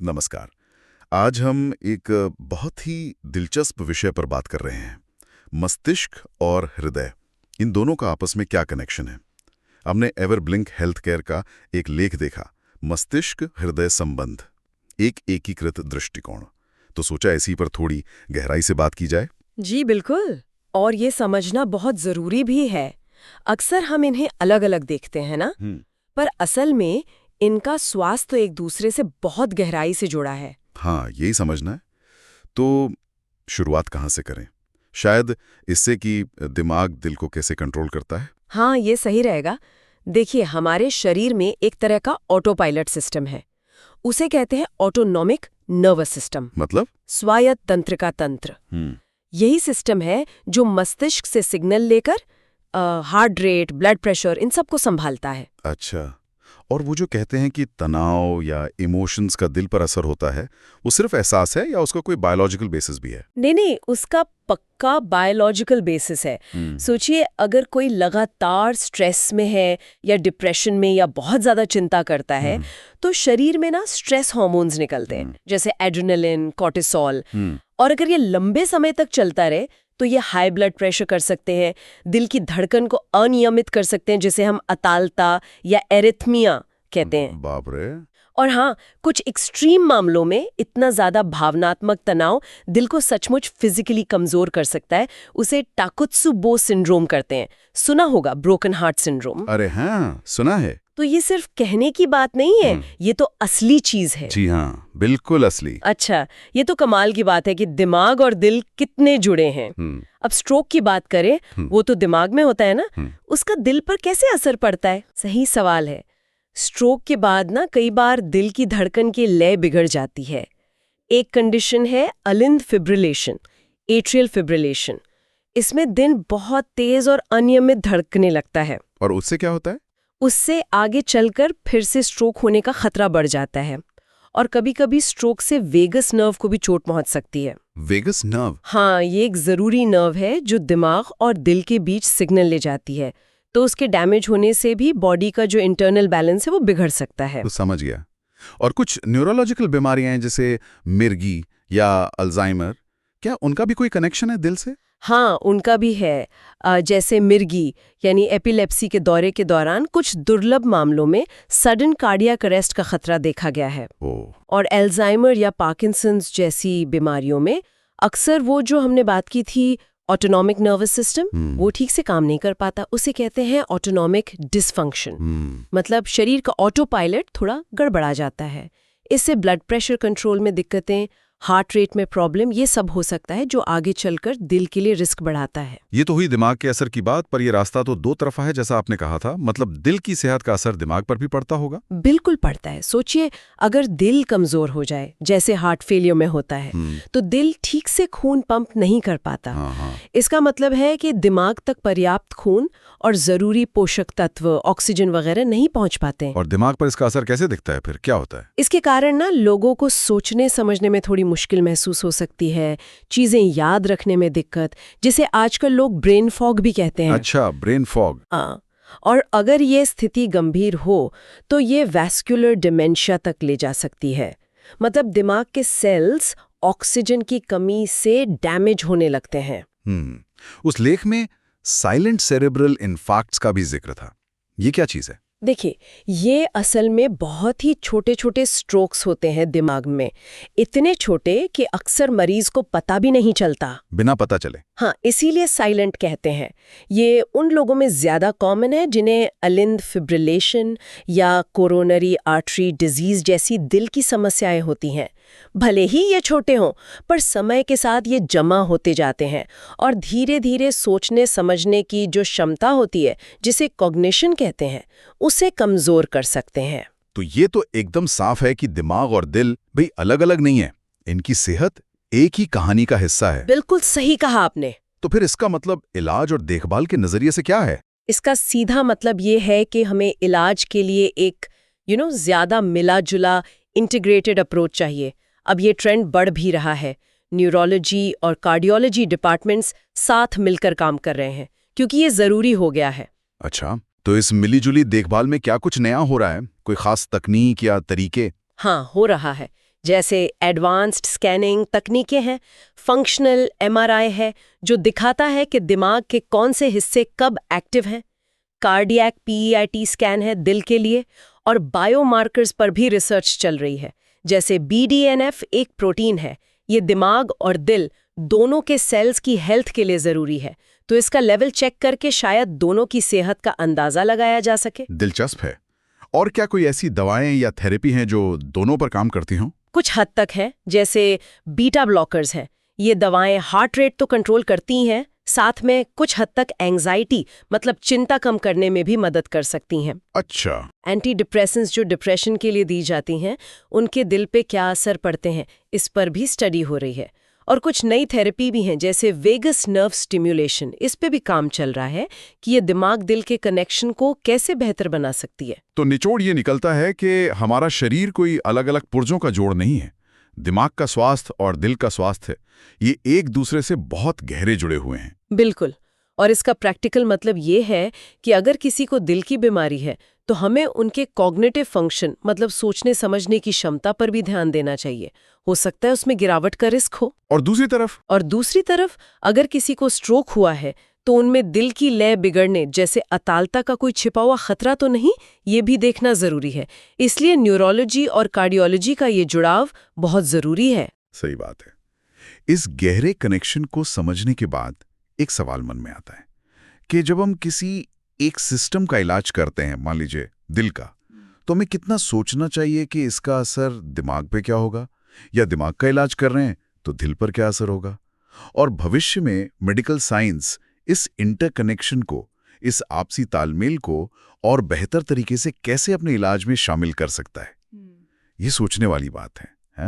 नमस्कार। आज हम एक बहुत ही दिलचस्प विषय पर बात कर रहे हैं। मस्तिष्क और हृदय, इन दोनों का आपस में क्या कनेक्शन है। हमने एवरब्लिंक हेल्थ केयर का एक लेख देखा, मस्तिष्क हृदय संबंध, एक एकीकृत दृष्टिकोण। तो सोचा इसी पर थोड़ी गहराई से बात की जाए। जी बिल्कुल। और ये समझना बहुत जरूरी भी है। अक्सर हम इन्हें अलग अलग देखते हैं ना, पर असल में इनका स्वास्थ्य एक दूसरे से बहुत गहराई से जुड़ा है। हाँ, यही समझना है। तो शुरुआत कहाँ से करें? शायद इससे कि दिमाग दिल को कैसे कंट्रोल करता है। हाँ, ये सही रहेगा। देखिए, हमारे शरीर में एक तरह का ऑटो पायलट सिस्टम है। उसे कहते हैं ऑटोनॉमिक नर्वस सिस्टम, मतलब? स्वायत्त तंत्रिका तंत्र। यही सिस्टम है जो मस्तिष्क से सिग्नल लेकर हार्ट रेट, ब्लड प्रेशर, इन सब को संभालता है। अच्छा, और वो जो कहते हैं कि तनाव या इमोशंस का दिल पर असर होता है, वो सिर्फ एहसास है या उसका कोई बायोलॉजिकल बेसिस भी है? नहीं, उसका पक्का बायोलॉजिकल बेसिस है। सोचिए, अगर कोई लगातार स्ट्रेस में है या डिप्रेशन में या बहुत ज्यादा चिंता करता है, तो शरीर में ना स्ट्रेस हार्मोन्स निकलते हैं, जैसे एड्रेनलिन, कॉर्टिसोल। और अगर ये लंबे समय तक चलता रहे तो ये हाई ब्लड प्रेशर कर सकते हैं, दिल की धड़कन को अनियमित कर सकते हैं, जिसे हम अतालता या एरिथमिया कहते हैं। बाप रे। और हाँ, कुछ एक्सट्रीम मामलों में इतना ज्यादा भावनात्मक तनाव दिल को सचमुच फिजिकली कमजोर कर सकता है। उसे टाकुत्सुबो सिंड्रोम कहते हैं। सुना होगा, ब्रोकन हार्ट सिंड्रोम। अरे हाँ, सुना है। तो ये सिर्फ कहने की बात नहीं है, ये तो असली चीज है। जी हाँ, बिल्कुल असली। अच्छा, ये तो कमाल की बात है कि दिमाग और दिल कितने जुड़े हैं। अब स्ट्रोक की बात करें, वो तो दिमाग में होता है ना, उसका दिल पर कैसे असर पड़ता है? सही सवाल है। स्ट्रोक के बाद ना कई बार दिल की धड़कन की लय बिगड़ जाती है। एक कंडीशन है अलिंद फिब्रिलेशन, एट्रियल फिब्रिलेशन। इसमें दिल बहुत तेज और अनियमित धड़कने लगता है। और उससे क्या होता है? उससे आगे चलकर फिर से स्ट्रोक होने का खतरा बढ़ जाता है। और कभी-कभी स्ट्रोक से वेगस नर्व को भी चोट पहुंच सकती है। Vagus nerve? हाँ, ये एक जरूरी नर्व है जो दिमाग और दिल के बीच सिग्नल ले जाती है। तो उसके डैमेज होने से भी बॉडी का जो इंटरनल बैलेंस है वो बिगड़ सकता है। तो समझ गया। और कुछ न्यूरोलॉजिकल बीमारियां हैं जैसे मिर्गी या अल्जाइमर, क्या उनका भी कोई कनेक्शन है दिल से? हाँ, उनका भी है। जैसे मिर्गी यानी एपिलेप्सी के दौरे के दौरान कुछ दुर्लभ मामलों में सडन कार्डियक अरेस्ट का खतरा देखा गया है। और अल्जाइमर या पार्किंसंस जैसी बीमारियों में अक्सर वो जो हमने बात की थी ऑटोनॉमिक नर्वस सिस्टम, वो ठीक से काम नहीं कर पाता। उसे कहते हैं ऑटोनॉमिक डिसफंक्शन। मतलब शरीर का ऑटो पायलट थोड़ा गड़बड़ा जाता है। इससे ब्लड प्रेशर कंट्रोल में दिक्कतें, हार्ट रेट में प्रॉब्लम, ये सब हो सकता है जो आगे चलकर दिल के लिए रिस्क बढ़ाता है। ये तो हुई दिमाग के असर की बात, पर ये रास्ता तो दो तरफा है जैसा आपने कहा था। मतलब दिल की सेहत का असर दिमाग पर भी पड़ता होगा? बिल्कुल पड़ता है। सोचिए, अगर दिल कमजोर हो जाए, जैसे हार्ट फेलियर में होता है, तो दिल ठीक से खून पंप नहीं कर पाता। इसका मतलब है कि दिमाग तक पर्याप्त खून और जरूरी पोषक तत्व, ऑक्सीजन वगैरह नहीं पहुंच पाते। और दिमाग पर इसका असर कैसे दिखता है फिर? क्या होता है? इसके कारण ना लोगों को सोचने समझने में थोड़ी मुश्किल महसूस हो सकती है, चीजें याद रखने में दिक्कत, जिसे आजकल लोग ब्रेन फॉग भी कहते हैं। अच्छा, ब्रेन फॉग। हाँ, और अगर ये स्थिति गंभीर हो तो ये वैस्कुलर डिमेंशिया तक ले जा सकती है। मतलब दिमाग के सेल्स ऑक्सीजन की कमी से डैमेज होने लगते हैं। उस लेख में साइलेंट सेरेब्रल इन्फार्क्ट्स का भी जिक्र था। ये क्या चीज है? देखिए, ये असल में बहुत ही छोटे छोटे स्ट्रोक्स होते हैं दिमाग में। इतने छोटे कि अक्सर मरीज को पता भी नहीं चलता। बिना पता चले? हाँ, इसीलिए साइलेंट कहते हैं। ये उन लोगों में ज्यादा कॉमन है जिन्हें अलिंद फिब्रिलेशन या कोरोनरी आर्टरी डिजीज जैसी दिल की समस्याएं होती हैं। भले ही ये छोटे हों, पर समय के साथ ये जमा होते जाते हैं और धीरे धीरे सोचने समझने की जो क्षमता होती है, जिसे कॉग्निशन कहते हैं, उसे कमजोर कर सकते हैं। तो ये तो एकदम साफ है कि दिमाग और दिल भाई अलग अलग नहीं है, इनकी सेहत एक ही कहानी का हिस्सा है। बिल्कुल सही कहा आपने। तो फिर इसका मतलब इलाज और देखभाल के नजरिए से क्या है? इसका सीधा मतलब ये है कि हमें इलाज के लिए एक ज्यादा मिला जुला इंटीग्रेटेड अप्रोच चाहिए। अब ये ट्रेंड बढ़ भी रहा है। न्यूरोलॉजी और कार्डियोलॉजी डिपार्टमेंट्स साथ मिलकर काम कर रहे हैं, क्योंकि ये जरूरी हो गया है। अच्छा, तो इस मिलीजुली देखभाल में क्या कुछ नया हो रहा है? कोई खास तकनीक या तरीके? हाँ, हो रहा है। जैसे एडवांस्ड स्कैनिंग तकनीकें हैं, फंक्शनल एमआरआई है जो दिखाता है कि दिमाग के कौन से हिस्से कब एक्टिव हैं, कार्डियक पीईआईटी स्कैन है दिल के लिए, और बायोमार्कर्स पर भी रिसर्च चल रही है। जैसे BDNF एक प्रोटीन है, ये दिमाग और दिल दोनों के सेल्स की हेल्थ के लिए ज़रूरी है, तो इसका लेवल चेक करके शायद दोनों की सेहत का अंदाज़ा लगाया जा सके। दिलचस्प है। और क्या कोई ऐसी दवाएं या थेरेपी हैं जो दोनों पर काम करती हों? कुछ हद तक है, जैसे बीटा ब्लॉकर्स हैं। ये दवाएं हार्ट रेट तो कंट्रोल करती हैं, साथ में कुछ हद तक एंजाइटी मतलब चिंता कम करने में भी मदद कर सकती हैं। अच्छा। एंटी डिप्रेसेंट्स जो डिप्रेशन के लिए दी जाती हैं, उनके दिल पे क्या असर पड़ते हैं, इस पर भी स्टडी हो रही है। और कुछ नई थेरेपी भी हैं, जैसे वेगस नर्व स्टिम्युलेशन, इस पे भी काम चल रहा है कि ये दिमाग दिल के कनेक्शन को कैसे बेहतर बना सकती है। तो निचोड़ ये निकलता है कि हमारा शरीर कोई अलग-अलग पुर्जों का जोड़ नहीं है। दिमाग का स्वास्थ्य और दिल का स्वास्थ्य ये एक दूसरे से बहुत गहरे जुड़े हुए हैं। बिल्कुल। और इसका प्रैक्टिकल मतलब ये है कि अगर किसी को दिल की बीमारी है तो हमें उनके कॉग्निटिव फंक्शन मतलब सोचने समझने की क्षमता पर भी ध्यान देना चाहिए। हो सकता है उसमें गिरावट का रिस्क हो। और दूसरी तरफ अगर किसी को स्ट्रोक हुआ है तो उनमें दिल की लय बिगड़ने जैसे अतालता का कोई छिपा हुआ खतरा तो नहीं, ये भी देखना जरूरी है। इसलिए न्यूरोलॉजी और कार्डियोलॉजी का ये जुड़ाव बहुत जरूरी है। सही बात है। इस गहरे कनेक्शन को समझने के बाद एक सवाल मन में आता है कि जब हम किसी एक सिस्टम का इलाज करते हैं, मान लीजिए दिल का, तो हमें कितना सोचना चाहिए कि इसका असर दिमाग पे क्या होगा, या दिमाग का इलाज कर रहे हैं तो दिल पर क्या असर होगा। और भविष्य में मेडिकल साइंस इस इंटरकनेक्शन को, इस आपसी तालमेल को और बेहतर तरीके से कैसे अपने इलाज में शामिल कर सकता है, ये सोचने वाली बात है।